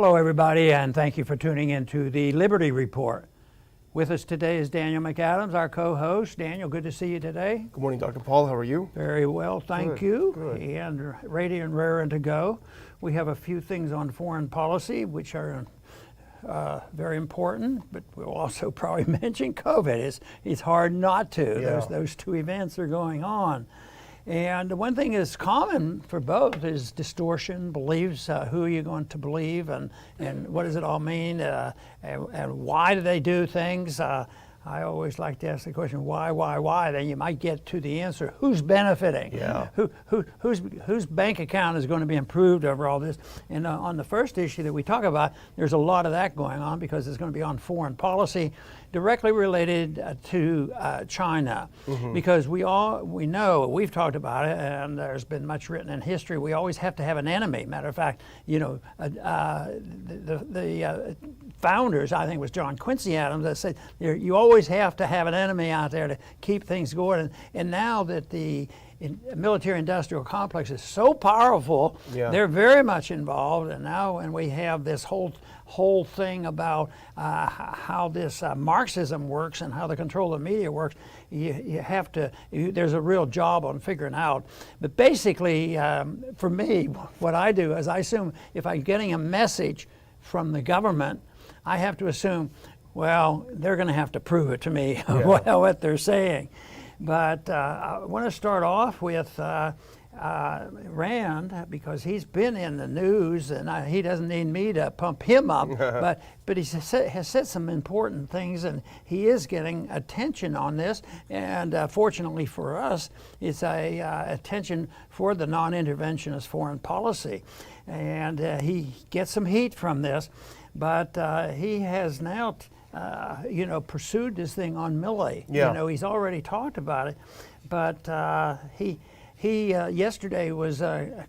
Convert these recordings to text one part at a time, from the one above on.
Hello, everybody, and thank you for tuning in to the Liberty Report. With us today is Daniel McAdams, our co-host. Daniel, good to see you today. Good morning, Dr. Paul. How are you? Very well, thank Good, you. good. And ready and raring to go. We have a few things on foreign policy, which are very important, but we'll also probably mention COVID. It's hard not to. Yeah. Those two events are going on. And the one thing that's common for both is distortion, beliefs, who are you going to believe, and what does it all mean, and why do they do things. I always like to ask the question, why? Then you might get to the answer, who's benefiting? Yeah. Whose bank account is going to be improved over all this? And on the first issue that we talk about, there's a lot of that going on because it's going to be on foreign policy directly related to China. Mm-hmm. Because we know, we've talked about it, and there's been much written in history, we always have to have an enemy. Matter of fact, the founders, I think it was John Quincy Adams, that said you always have to have an enemy out there to keep things going. And now that the military-industrial complex is so powerful, they're very much involved. And now when we have this whole thing about how this Marxism works and how the control of the media works, you have to, there's a real job on figuring out. But basically, for me, what I do is I assume if I'm getting a message from the government, I have to assume, well, they're going to have to prove it to me, what they're saying. But I want to start off with Rand, because he's been in the news, and he doesn't need me to pump him up, but he has said some important things, and he is getting attention on this. And fortunately for us, it's attention for the non-interventionist foreign policy. And he gets some heat from this, but he has now pursued this thing on Milley. Yeah. He's already talked about it, but he yesterday was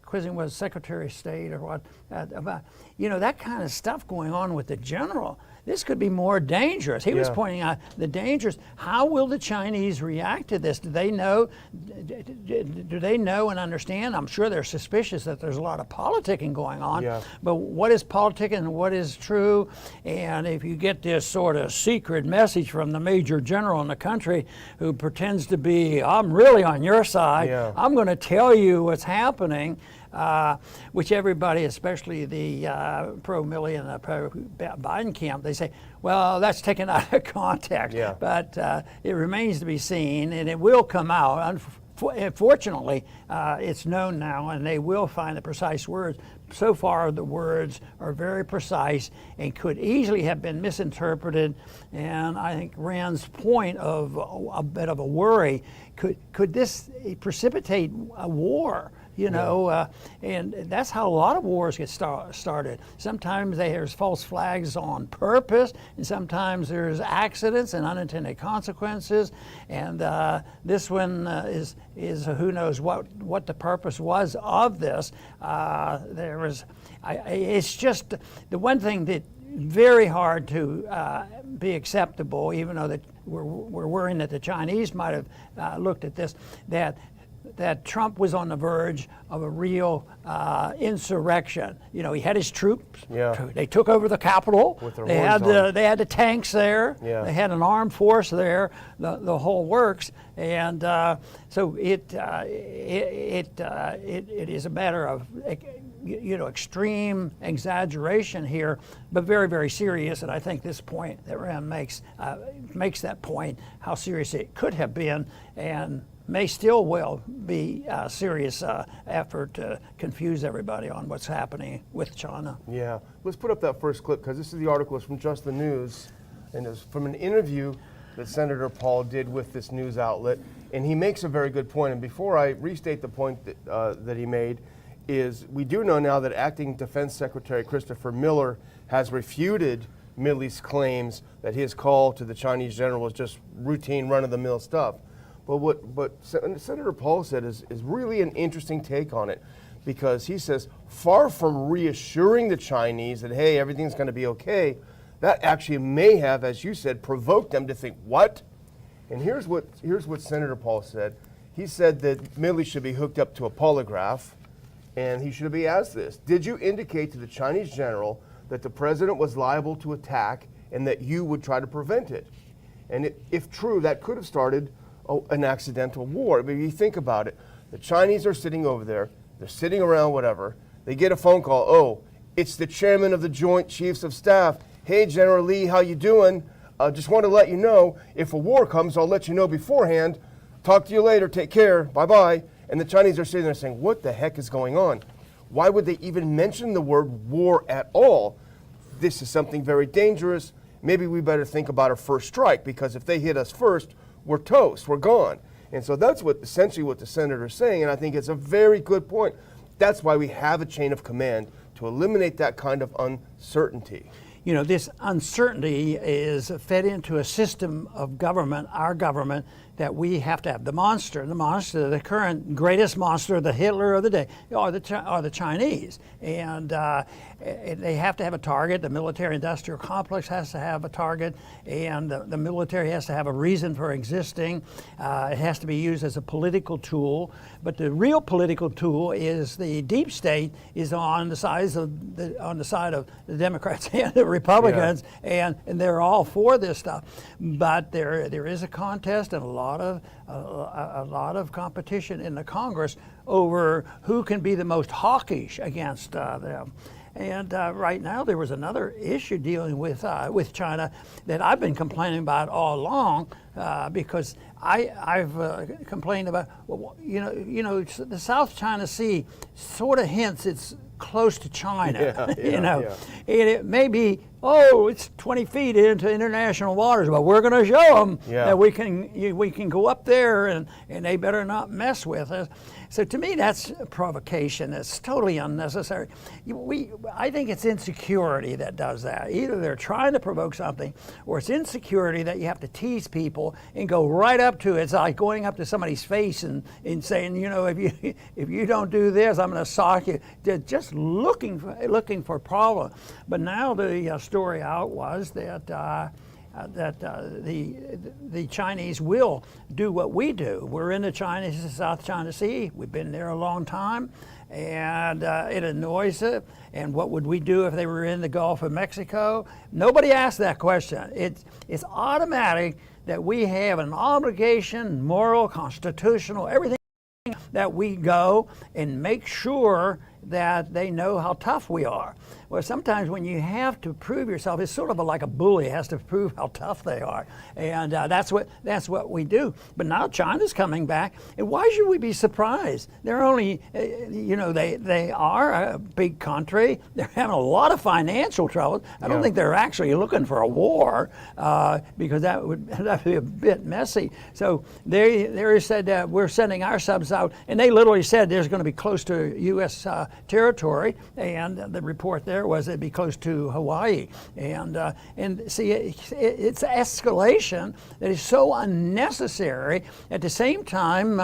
quizzing with Secretary of State or what about that kind of stuff going on with the general. This could be more dangerous. He was pointing out the dangers. How will the Chinese react to this? Do they know? Do they know and understand? I'm sure they're suspicious that there's a lot of politicking going on. Yeah. But what is politicking and what is true? And if you get this sort of secret message from the major general in the country who pretends to be, I'm really on your side. Yeah. I'm going to tell you what's happening. Which everybody, especially the pro-Milley and the pro-Biden camp, they say, well, that's taken out of context. Yeah. But it remains to be seen, and it will come out. Fortunately, it's known now, and they will find the precise words. So far, the words are very precise and could easily have been misinterpreted. And I think Rand's point of a bit of a worry, could this precipitate a war? And that's how a lot of wars get started. Sometimes there's false flags on purpose, and sometimes there's accidents and unintended consequences. And this one is who knows what the purpose was of this. It's just the one thing that very hard to be acceptable, even though that we're worrying that the Chinese might have looked at this, that Trump was on the verge of a real insurrection. He had his troops. Yeah. They took over the Capitol. They had the tanks there. Yeah. They had an armed force there. The whole works. And so it is a matter of extreme exaggeration here, but very, very serious. And I think this point that Rand makes that point, how serious it could have been, and may still well be a serious effort to confuse everybody on what's happening with China. Yeah, let's put up that first clip, because this is the article. It's from Just the News, and it's from an interview that Senator Paul did with this news outlet, and he makes a very good point. And before I restate the point that he made, is we do know now that Acting Defense Secretary Christopher Miller has refuted Milley's claims that his call to the Chinese general was just routine run-of-the-mill stuff. But what Senator Paul said is really an interesting take on it, because he says, far from reassuring the Chinese that, hey, everything's going to be okay, that actually may have, as you said, provoked them to think, what? And here's what Senator Paul said. He said that Milley should be hooked up to a polygraph, and he should be asked this: did you indicate to the Chinese general that the president was liable to attack and that you would try to prevent it. And if true, that could have started an accidental war. But if you think about it, the Chinese are sitting over there, they're sitting around, whatever. They get a phone call, oh, it's the chairman of the Joint Chiefs of Staff. Hey, General Lee, how you doing? Just want to let you know, if a war comes, I'll let you know beforehand. Talk to you later, take care, bye-bye. And the Chinese are sitting there saying, what the heck is going on? Why would they even mention the word war at all? This is something very dangerous. Maybe we better think about a first strike, because if they hit us first, we're toast, we're gone. And so that's essentially what the senator's saying, and I think it's a very good point. That's why we have a chain of command, to eliminate that kind of uncertainty. You know, this uncertainty is fed into a system of government, our government, that we have to have. The monster, the current greatest monster, the Hitler of the day, are the Chinese. And they have to have a target. The military-industrial complex has to have a target, and the military has to have a reason for existing. It has to be used as a political tool. But the real political tool is the deep state is on the side of the Democrats and the Republicans, and they're all for this stuff. But there is a contest and a lot of competition in the Congress over who can be the most hawkish against them. And right now there was another issue dealing with China that I've been complaining about all along, because I've complained about, the South China Sea sort of hints it's close to China, and it may be, it's 20 feet into international waters, but we're going to show them that we can go up there, and they better not mess with us. So to me, that's a provocation. It's totally unnecessary. I think it's insecurity that does that. Either they're trying to provoke something, or it's insecurity that you have to tease people and go right up to it. It's like going up to somebody's face and saying, if you don't do this, I'm going to sock you. They're just looking for problems. But now the story out was that the Chinese will do what we do. We're in the South China Sea. We've been there a long time, and it annoys it. And what would we do if they were in the Gulf of Mexico? Nobody asked that question. It's automatic that we have an obligation, moral, constitutional, everything, that we go and make sure that they know how tough we are. Well, sometimes when you have to prove yourself, it's sort of like a bully has to prove how tough they are, and that's what we do. But now China's coming back, and why should we be surprised? They're only, they are a big country. They're having a lot of financial trouble. I don't think they're actually looking for a war, because that would be a bit messy. So they said that we're sending our subs out, and they literally said there's going to be close to U.S. territory, and the report there was it'd be close to Hawaii, and see, it's escalation that is so unnecessary. At the same time,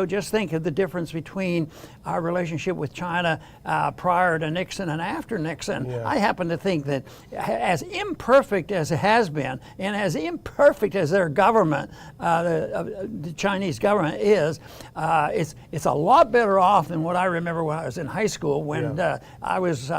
just think of the difference between our relationship with China prior to Nixon and after Nixon. I happen to think that as imperfect as it has been, and as imperfect as their government, the Chinese government is, it's a lot better off than what I remember when I was in high school, when I was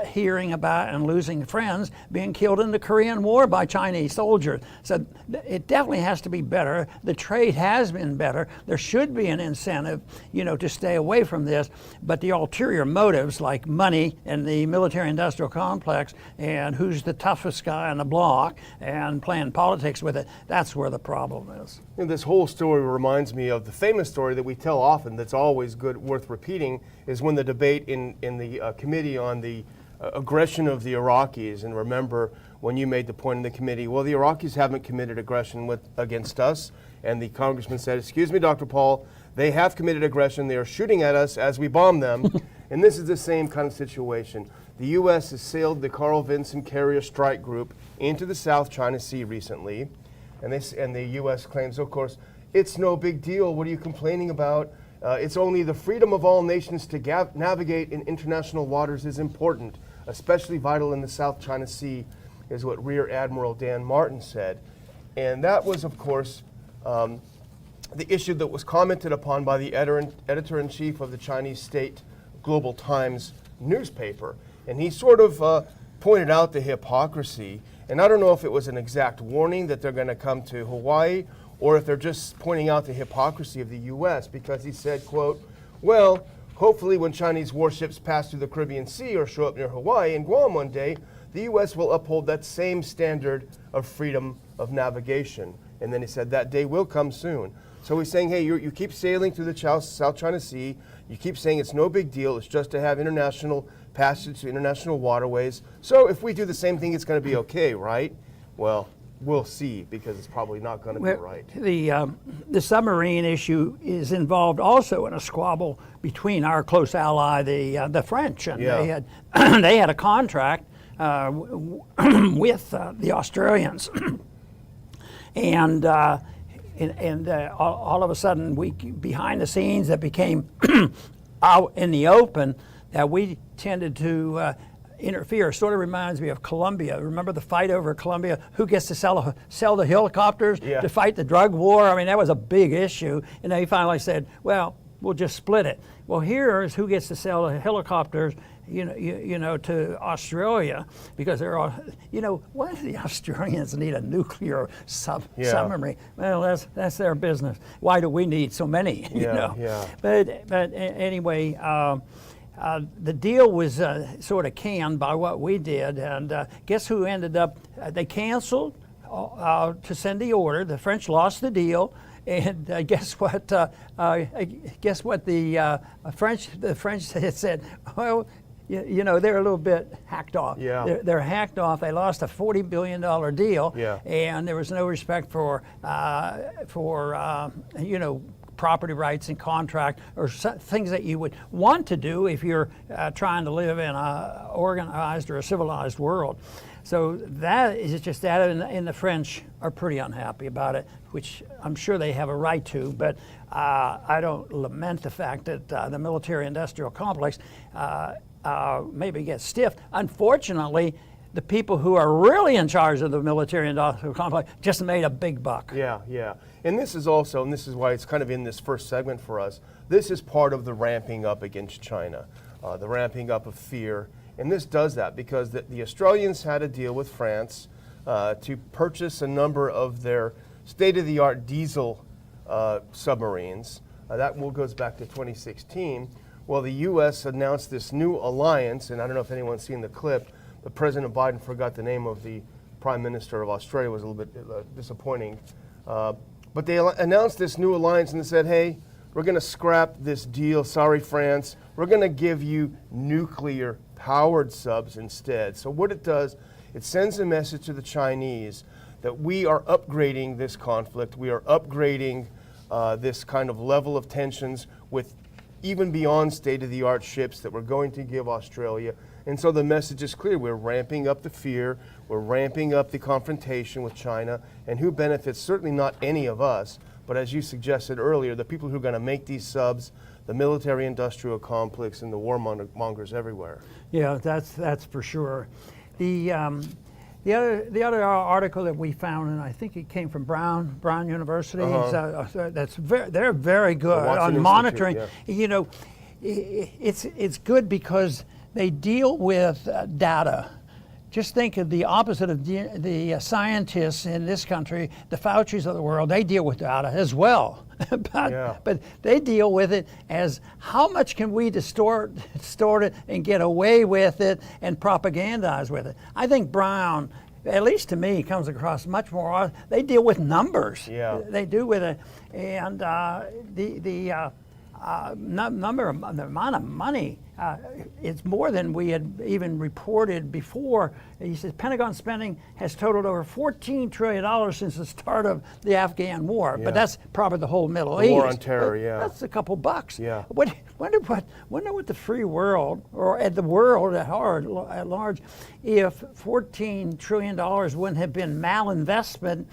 hearing about and losing friends being killed in the Korean War by Chinese soldiers. So it definitely has to be better. The trade has been better. There should be an incentive, to stay away from this. But the ulterior motives, like money and the military-industrial complex, and who's the toughest guy on the block, and playing politics with it, that's where the problem is. This whole story reminds me of the famous story that we tell often, that's always worth repeating, is when the debate in the committee on the aggression of the Iraqis. And remember when you made the point in the committee, well, the Iraqis haven't committed aggression against us. And the congressman said, excuse me, Dr. Paul, they have committed aggression. They are shooting at us as we bomb them. And this is the same kind of situation. The U.S. has sailed the Carl Vinson Carrier Strike Group into the South China Sea recently. And the U.S. claims, of course, it's no big deal. What are you complaining about? It's only the freedom of all nations to navigate in international waters is important, especially vital in the South China Sea, is what Rear Admiral Dan Martin said. And that was, of course, the issue that was commented upon by the editor-in-chief of the Chinese state Global Times newspaper. And he sort of pointed out the hypocrisy. And I don't know if it was an exact warning that they're going to come to Hawaii or if they're just pointing out the hypocrisy of the U.S. because he said, quote, well, hopefully when Chinese warships pass through the Caribbean Sea or show up near Hawaii and Guam one day, the U.S. will uphold that same standard of freedom of navigation. And then he said that day will come soon. So he's saying, hey, you keep sailing through the South China Sea. You keep saying it's no big deal. It's just to have international passage to international waterways. So if we do the same thing, it's going to be okay, right? Well, we'll see, because it's probably not going to be right. The submarine issue is involved also in a squabble between our close ally, the French, and they had they had a contract with the Australians, and all of a sudden, behind the scenes, that became out in the open, that we tended to interfere. Sort of reminds me of Colombia. Remember the fight over Colombia? Who gets to sell the helicopters to fight the drug war? I mean, that was a big issue. And they finally said, well, we'll just split it. Well, here is who gets to sell the helicopters, to Australia, because they're all, why do the Australians need a nuclear submarine? Well, that's their business. Why do we need so many? But anyway, the deal was sort of canned by what we did, and guess who ended up? They canceled to send the order. The French lost the deal. And guess what? Guess what? The French had said, well, they're a little bit hacked off. They're hacked off. They lost a $40 billion deal, and there was no respect for property rights and contract, or things that you would want to do if you're trying to live in a organized or a civilized world. So that is just that, and the French are pretty unhappy about it, which I'm sure they have a right to, but I don't lament the fact that the military-industrial complex maybe gets stiffed. Unfortunately, the people who are really in charge of the military-industrial complex just made a big buck. Yeah. And this is also, and this is why it's kind of in this first segment for us, this is part of the ramping up against China, the ramping up of fear. And this does that because the Australians had a deal with France to purchase a number of their state-of-the-art diesel submarines. That goes back to 2016. Well, the U.S. announced this new alliance, and I don't know if anyone's seen the clip, but President Biden forgot the name of the Prime Minister of Australia. It was a little bit disappointing. But they announced this new alliance and they said, hey, we're going to scrap this deal. Sorry, France. We're going to give you nuclear-powered subs instead. So what it does, it sends a message to the Chinese that we are upgrading this conflict. We are upgrading this kind of level of tensions with even beyond state-of-the-art ships that we're going to give Australia. And so the message is clear. We're ramping up the fear. We're ramping up the confrontation with China. And who benefits? Certainly not any of us. But as you suggested earlier, the people who are going to make these subs, the military-industrial complex, and the warmongers everywhere. Yeah, that's for sure. The other article that we found, and I think it came from Brown University. They're very good on monitoring. Yeah. It's good because they deal with data. Just think of the opposite of the scientists in this country, the Faucis of the world. They deal with data as well, but they deal with it as how much can we distort it and get away with it and propagandize with it. I think Brown, at least to me, comes across much more. They deal with numbers. Yeah. They do with it, and the amount of money. It's more than we had even reported before. He says Pentagon spending has totaled over $14 trillion since the start of the Afghan war. But that's probably the whole Middle East. War on terror, That's a couple bucks. Yeah. Wonder what the free world, or at the world at large, if $14 trillion wouldn't have been malinvestment,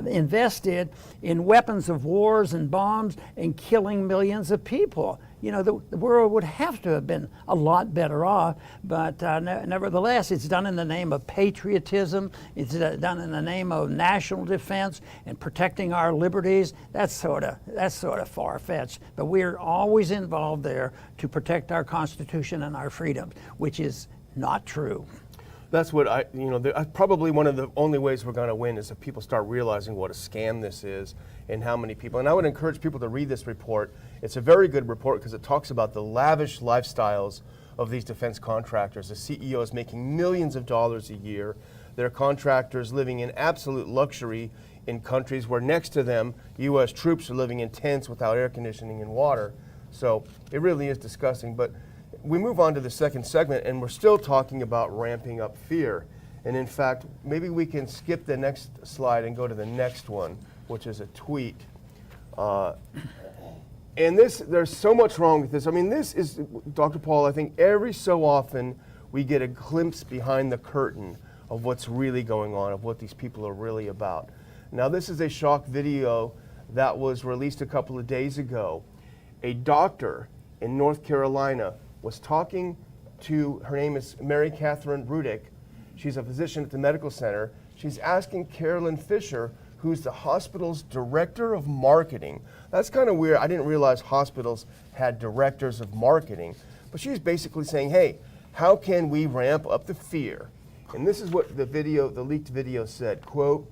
invested in weapons of wars and bombs and killing millions of people. The world would have to have been a lot better off, but nevertheless, it's done in the name of patriotism. It's done in the name of national defense and protecting our liberties. That's sort of far-fetched, but we're always involved there to protect our Constitution and our freedoms, which is not true. That's what probably one of the only ways we're going to win is if people start realizing what a scam this is and how many people. And I would encourage people to read this report. It's a very good report because it talks about the lavish lifestyles of these defense contractors. The CEO is making millions of dollars a year. They're contractors living in absolute luxury in countries where next to them, U.S. troops are living in tents without air conditioning and water. So it really is disgusting. But we move on to the second segment, and we're still talking about ramping up fear. And in fact, maybe we can skip the next slide and go to the next one, which is a tweet. And there's so much wrong with this. I mean, this is, Dr. Paul, I think every so often we get a glimpse behind the curtain of what's really going on, of what these people are really about. Now, this is a shock video that was released a couple of days ago. A doctor in North Carolina was talking to, her name is Mary Catherine Rudick. She's a physician at the medical center. She's asking Carolyn Fisher, who's the hospital's director of marketing. That's kind of weird. I didn't realize hospitals had directors of marketing. But she's basically saying, hey, how can we ramp up the fear? And this is what the leaked video said, quote,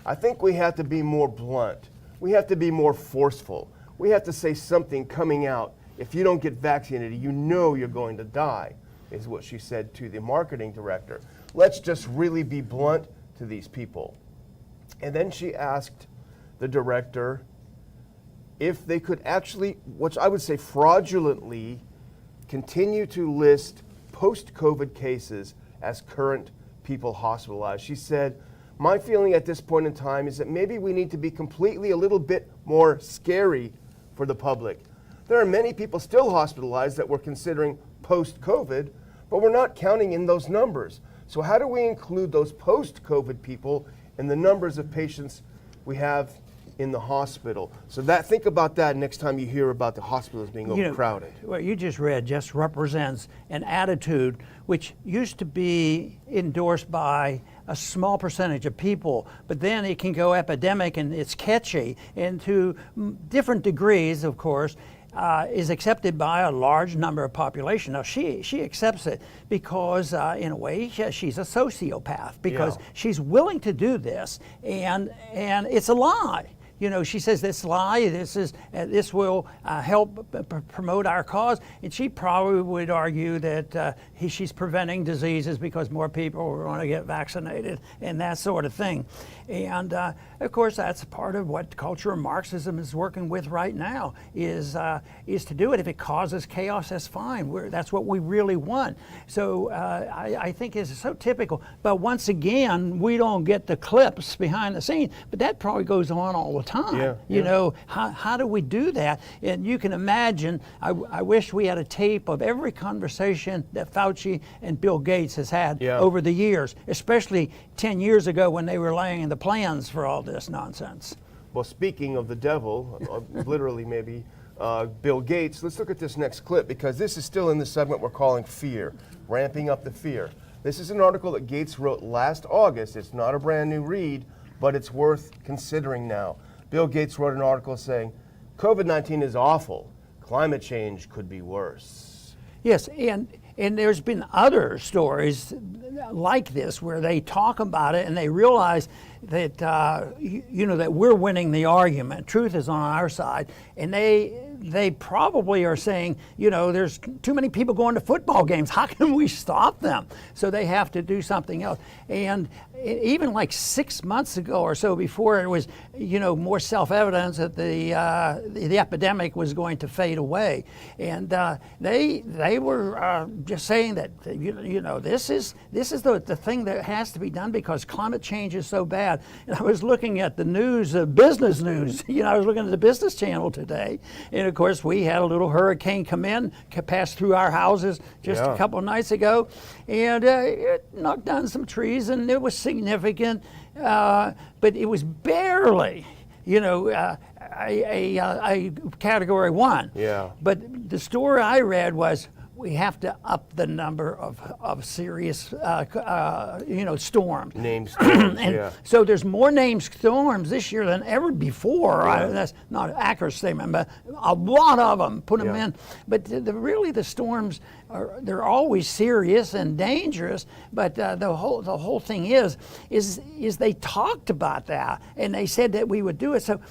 I think we have to be more blunt. We have to be more forceful. We have to say something coming out. If you don't get vaccinated, you know you're going to die, is what she said to the marketing director. Let's just really be blunt to these people. And then she asked the director if they could actually, which I would say fraudulently, continue to list post-COVID cases as current people hospitalized. She said, my feeling at this point in time is that maybe we need to be completely a little bit more scary for the public. There are many people still hospitalized that we're considering post-COVID, but we're not counting in those numbers. So how do we include those post-COVID people in the numbers of patients we have in the hospital? So think about that next time you hear about the hospitals being overcrowded. What you just read just represents an attitude which used to be endorsed by a small percentage of people, but then it can go epidemic and it's catchy, and to different degrees, of course, is accepted by a large number of population. Now she accepts it because in a way she's a sociopath, because she's willing to do this, and it's a lie. You know, she says this lie, this will help promote our cause, and she probably would argue that she's preventing diseases because more people are going to get vaccinated and that sort of thing. And of course, that's part of what cultural Marxism is working with right now, is to do it. If it causes chaos, that's fine. That's what we really want. So I think it's so typical. But once again, we don't get the clips behind the scenes, but that probably goes on all the time. You know, how do we do that? And you can imagine, I wish we had a tape of every conversation that Fauci and Bill Gates has had over the years, especially 10 years ago when they were laying the plans for all this nonsense. Well, speaking of the devil, literally maybe, Bill Gates, let's look at this next clip, because this is still in the segment we're calling Fear, Ramping Up the Fear. This is an article that Gates wrote last August. It's not a brand new read, but it's worth considering now. Bill Gates wrote an article saying, COVID-19 is awful. Climate change could be worse. Yes, and there's been other stories like this where they talk about it and they realize that that we're winning the argument. Truth is on our side, and they probably are saying, there's too many people going to football games. How can we stop them? So they have to do something else. And even like 6 months ago or so, before it was, more self-evident that the epidemic was going to fade away, and they were just saying that this is the thing that has to be done because climate change is so bad. And I was looking at the news, business news. I was looking at the Business Channel today, and of course we had a little hurricane come in, pass through our houses just a couple of nights ago, and it knocked down some trees, and it was significant, but it was barely, a Category 1. Yeah. But the story I read was, we have to up the number of serious, storms. Named storms, And yeah. so there's more named storms this year than ever before. That's not an accurate statement, but a lot of them, put them in. But really the storms, they're always serious and dangerous, but the whole thing is they talked about that, and they said that we would do it. So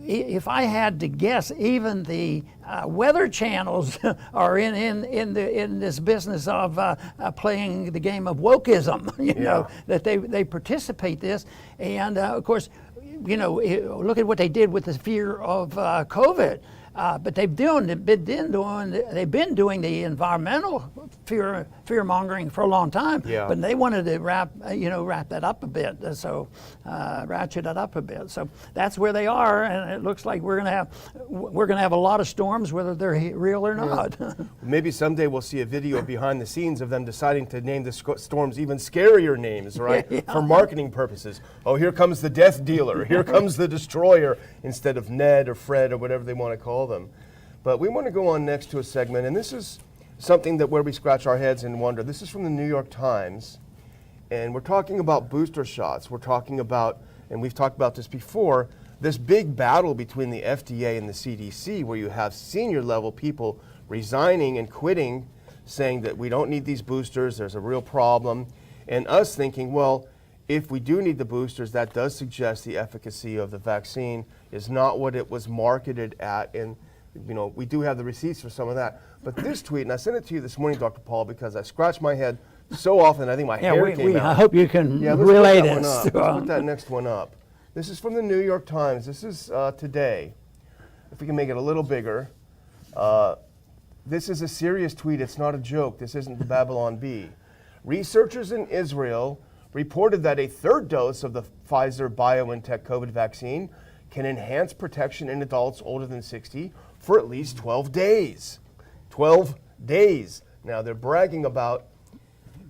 if I had to guess, even the weather channels are in this business of playing the game of wokeism. You know, that they participate this, and of course, look at what they did with the fear of COVID. But they've been doing the environmental fear mongering for a long time. Yeah. But they wanted to wrap that up a bit, ratchet it up a bit. So that's where they are, and it looks like we're gonna have a lot of storms, whether they're real or not. Maybe someday we'll see a video behind the scenes of them deciding to name the storms even scarier names, right? For marketing purposes. Oh, here comes the death dealer. Here comes the destroyer, instead of Ned or Fred or whatever they want to call them. But we want to go on next to a segment, and this is something that where we scratch our heads and wonder. This is from the New York Times, and we're talking about booster shots. We're talking about, and we've talked about this before, this big battle between the FDA and the CDC, where you have senior level people resigning and quitting, saying that we don't need these boosters, there's a real problem, and us thinking, well, if we do need the boosters, that does suggest the efficacy of the vaccine is not what it was marketed at. And we do have the receipts for some of that. But this tweet, and I sent it to you this morning, Dr. Paul, because I scratch my head so often, I think my hair came out. I hope you can let's relay put that this. one up. Let's put that next one up. This is from the New York Times. This is today. If we can make it a little bigger. This is a serious tweet. It's not a joke. This isn't the Babylon Bee. Researchers in Israel reported that a third dose of the Pfizer-BioNTech COVID vaccine can enhance protection in adults older than 60 for at least 12 days. 12 days. Now, they're bragging about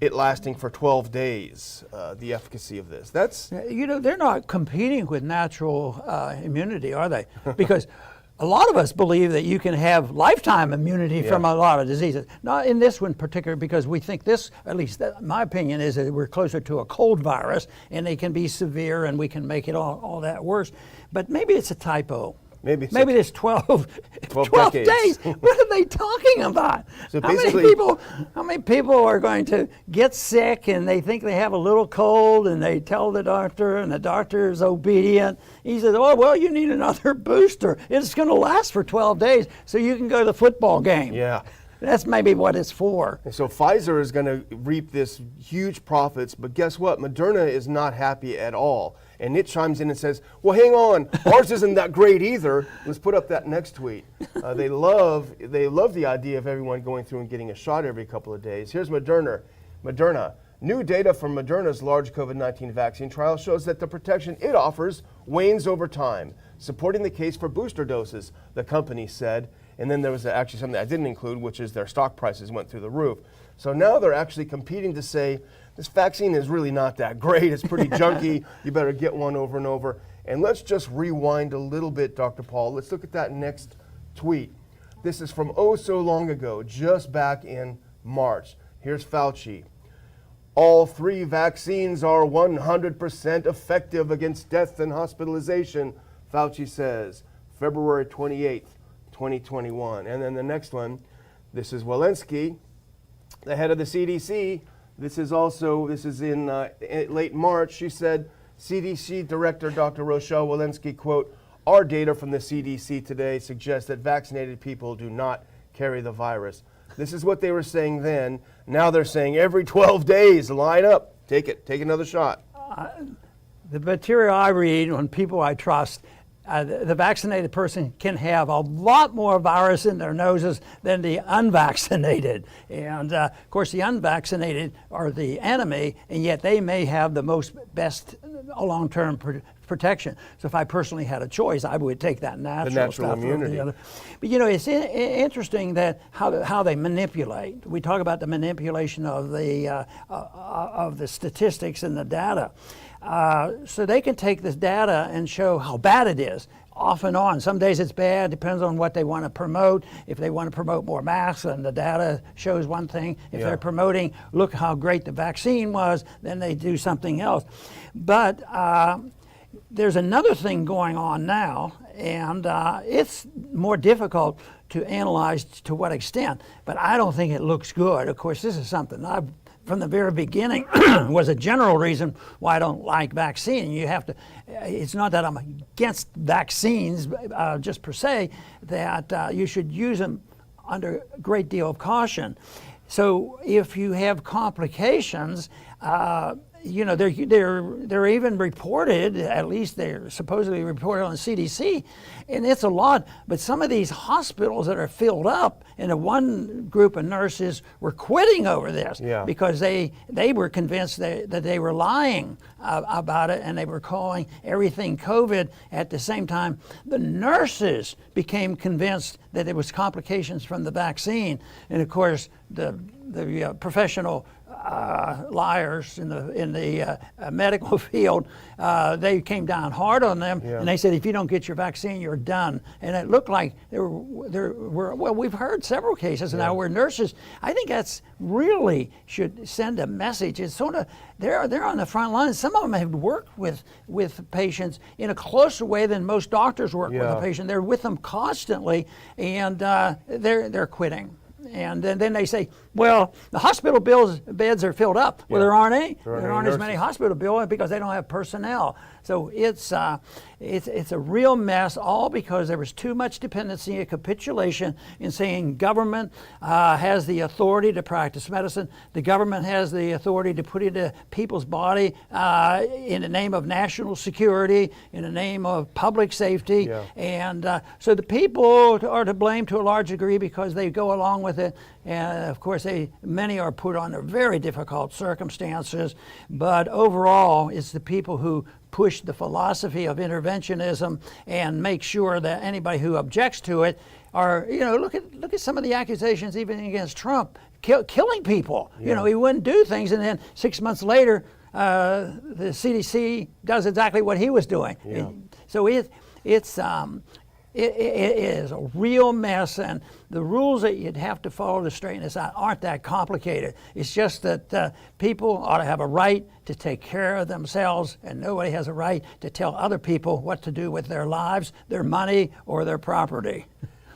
it lasting for 12 days, the efficacy of this. That's they're not competing with natural immunity, are they? Because a lot of us believe that you can have lifetime immunity from a lot of diseases. Not in this one particular, because we think this, at least my opinion, is that we're closer to a cold virus, and they can be severe, and we can make it all that worse. But maybe it's a typo. Maybe there's 12 days. What are they talking about? So how many people are going to get sick and they think they have a little cold and they tell the doctor and the doctor is obedient. He says, oh, well, you need another booster. It's going to last for 12 days so you can go to the football game. Yeah. That's maybe what it's for. And so Pfizer is going to reap this huge profits, but guess what? Moderna is not happy at all. And it chimes in and says, well, hang on, ours isn't that great either. Let's put up that next tweet. They love the idea of everyone going through and getting a shot every couple of days. Here's Moderna. New data from Moderna's large COVID-19 vaccine trial shows that the protection it offers wanes over time, supporting the case for booster doses, the company said. And then there was actually something I didn't include, which is their stock prices went through the roof. So now they're actually competing to say, this vaccine is really not that great. It's pretty junky. You better get one over and over. And let's just rewind a little bit, Dr. Paul. Let's look at that next tweet. This is from oh so long ago, just back in March. Here's Fauci. All 3 vaccines are 100% effective against death and hospitalization, Fauci says, February 28th, 2021. And then the next one, this is Walensky, the head of the CDC. This is in late March. She said, CDC Director Dr. Rochelle Walensky, quote, our data from the CDC today suggests that vaccinated people do not carry the virus. This is what they were saying then. Now they're saying every 12 days, line up, take another shot. The material I read on people I trust, the vaccinated person can have a lot more virus in their noses than the unvaccinated. And of course, the unvaccinated are the enemy, and yet they may have the best long-term protection. So if I personally had a choice, I would take that natural stuff over the other. But it's interesting that how they manipulate. We talk about the manipulation of the statistics and the data. So they can take this data and show how bad it is. off and on. Some days it's bad, depends on what they want to promote. If they want to promote more masks and the data shows one thing, if they're promoting, look how great the vaccine was, then they do something else. But there's another thing going on now, and it's more difficult to analyze to what extent, but I don't think it looks good. Of course, this is something I've from the very beginning was a general reason why I don't like vaccine. You have to, it's not that I'm against vaccines just per se, that you should use them under a great deal of caution. So if you have complications, you know, they're even reported, at least they're supposedly reported on the CDC, and it's a lot. But some of these hospitals that are filled up, and one group of nurses were quitting over this because they were convinced that they were lying about it, and they were calling everything COVID. At the same time, the nurses became convinced that it was complications from the vaccine, and of course the professional liars in the medical field, they came down hard on them, and they said, if you don't get your vaccine, you're done. And it looked like there were well, we've heard several cases now where nurses, I think that's really should send a message. It's sort of, they're on the front lines. Some of them have worked with patients in a closer way than most doctors work with a patient. They're with them constantly, and they're quitting. And then they say, well, the hospital beds are filled up. Well, there aren't any. There aren't as many hospital beds because they don't have personnel. So it's a real mess, all because there was too much dependency and capitulation in saying government has the authority to practice medicine. The government has the authority to put into people's body in the name of national security, in the name of public safety. And so the people are to blame to a large degree because they go along with it. And of course, many are put under very difficult circumstances. But overall, it's the people who push the philosophy of interventionism and make sure that anybody who objects to it are, you know, look at some of the accusations even against Trump, killing people. You know, he wouldn't do things, and then 6 months later, the CDC does exactly what he was doing. So it is a real mess, and the rules that you'd have to follow to straighten this out aren't that complicated. It's just that people ought to have a right to take care of themselves, and nobody has a right to tell other people what to do with their lives, their money, or their property.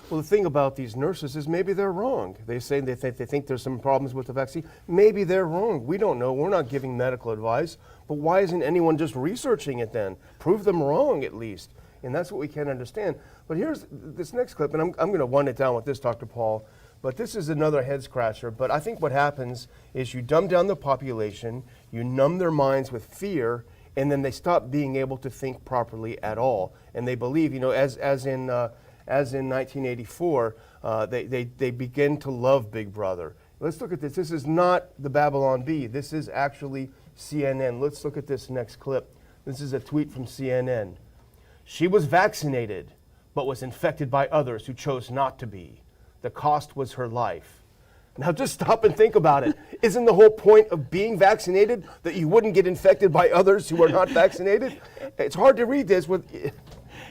Well, the thing about these nurses is maybe they're wrong. They say they think there's some problems with the vaccine. Maybe they're wrong. We don't know. We're not giving medical advice. But why isn't anyone just researching it then? Prove them wrong at least. And that's what we can't understand. But here's this next clip, and I'm going to wind it down with this, Dr. Paul. But this is another head scratcher. But I think what happens is you dumb down the population, you numb their minds with fear, and then they stop being able to think properly at all. And they believe, you know, as in 1984, they begin to love Big Brother. Let's look at this. This is not the Babylon Bee. This is actually CNN. Let's look at this next clip. This is a tweet from CNN. She was vaccinated, but was infected by others who chose not to be. The cost was her life. Now just stop and think about it. Isn't the whole point of being vaccinated that you wouldn't get infected by others who are not vaccinated? It's hard to read this with...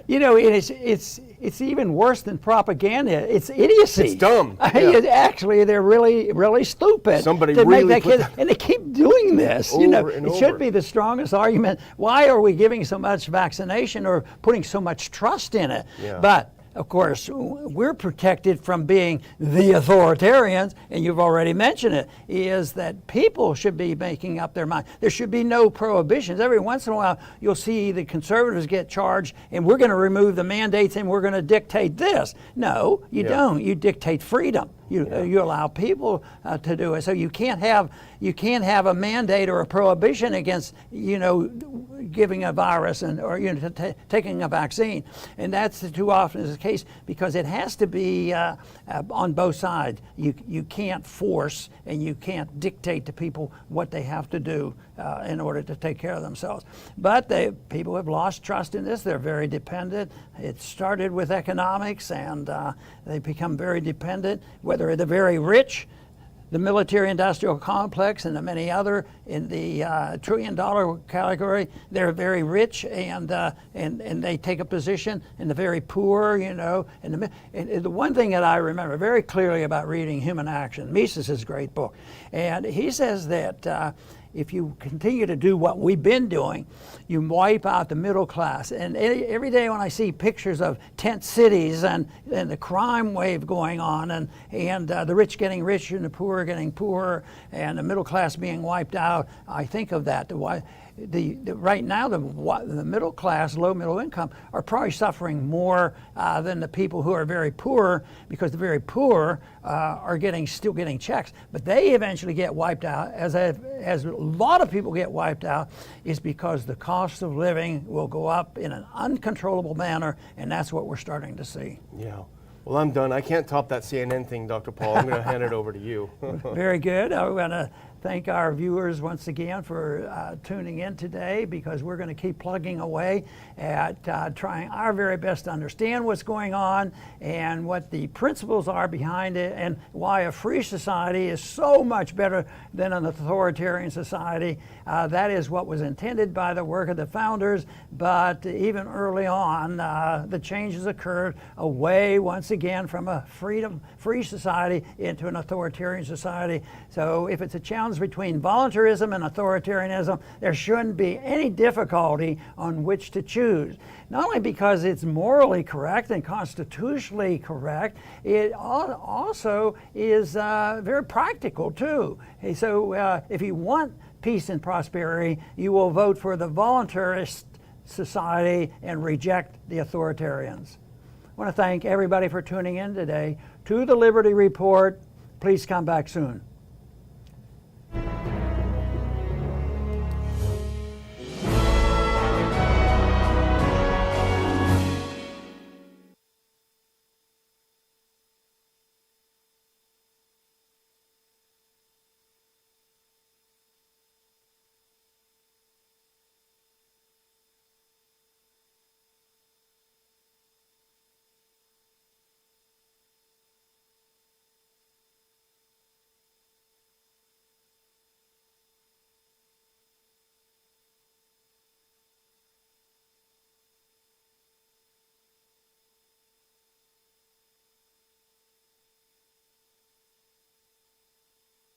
You know, it's even worse than propaganda. It's idiocy. It's dumb. Actually, they're really stupid. Somebody to really make that and they keep doing this. Over you know, and it over. should be the strongest argument. Why are we giving so much vaccination or putting so much trust in it? But of course, we're protected from being the authoritarians, and you've already mentioned it, is that people should be making up their mind. There should be no prohibitions. Every once in a while, you'll see the conservatives get charged, and we're going to remove the mandates, and we're going to dictate this. No, you don't. You dictate freedom. You allow people to do it. So you can't have a mandate or a prohibition against, you know, giving a virus or you know, taking a vaccine, and that's too often is the case because it has to be on both sides. You can't force and you can't dictate to people what they have to do in order to take care of themselves. But people have lost trust in this. They're very dependent. It started with economics, and they become very dependent. Whether they're very rich, the military-industrial complex and the many other in the trillion-dollar category, they're very rich and they take a position, and the very poor, you know. And the one thing that I remember very clearly about reading Human Action, Mises' great book, and he says that if you continue to do what we've been doing, you wipe out the middle class. And every day when I see pictures of tent cities and the crime wave going on and the rich getting richer and the poor getting poorer and the middle class being wiped out, I think of that. Right now, the middle class, low middle income, are probably suffering more than the people who are very poor, because the very poor are still getting checks, but they eventually get wiped out. As a lot of people get wiped out, is because the cost of living will go up in an uncontrollable manner, and that's what we're starting to see. Yeah. Well, I'm done. I can't top that CNN thing, Dr. Paul. I'm going to hand it over to you. Very good. I want to thank our viewers once again for tuning in today, because we're going to keep plugging away at trying our very best to understand what's going on and what the principles are behind it, and why a free society is so much better than an authoritarian society. That is what was intended by the work of the founders, but even early on, the changes occurred away once again from a free society into an authoritarian society. So if it's a challenge between voluntarism and authoritarianism, there shouldn't be any difficulty on which to choose. Not only because it's morally correct and constitutionally correct, it also is very practical too. So if you want peace and prosperity, you will vote for the voluntarist society and reject the authoritarians. I want to thank everybody for tuning in today to the Liberty Report. Please come back soon.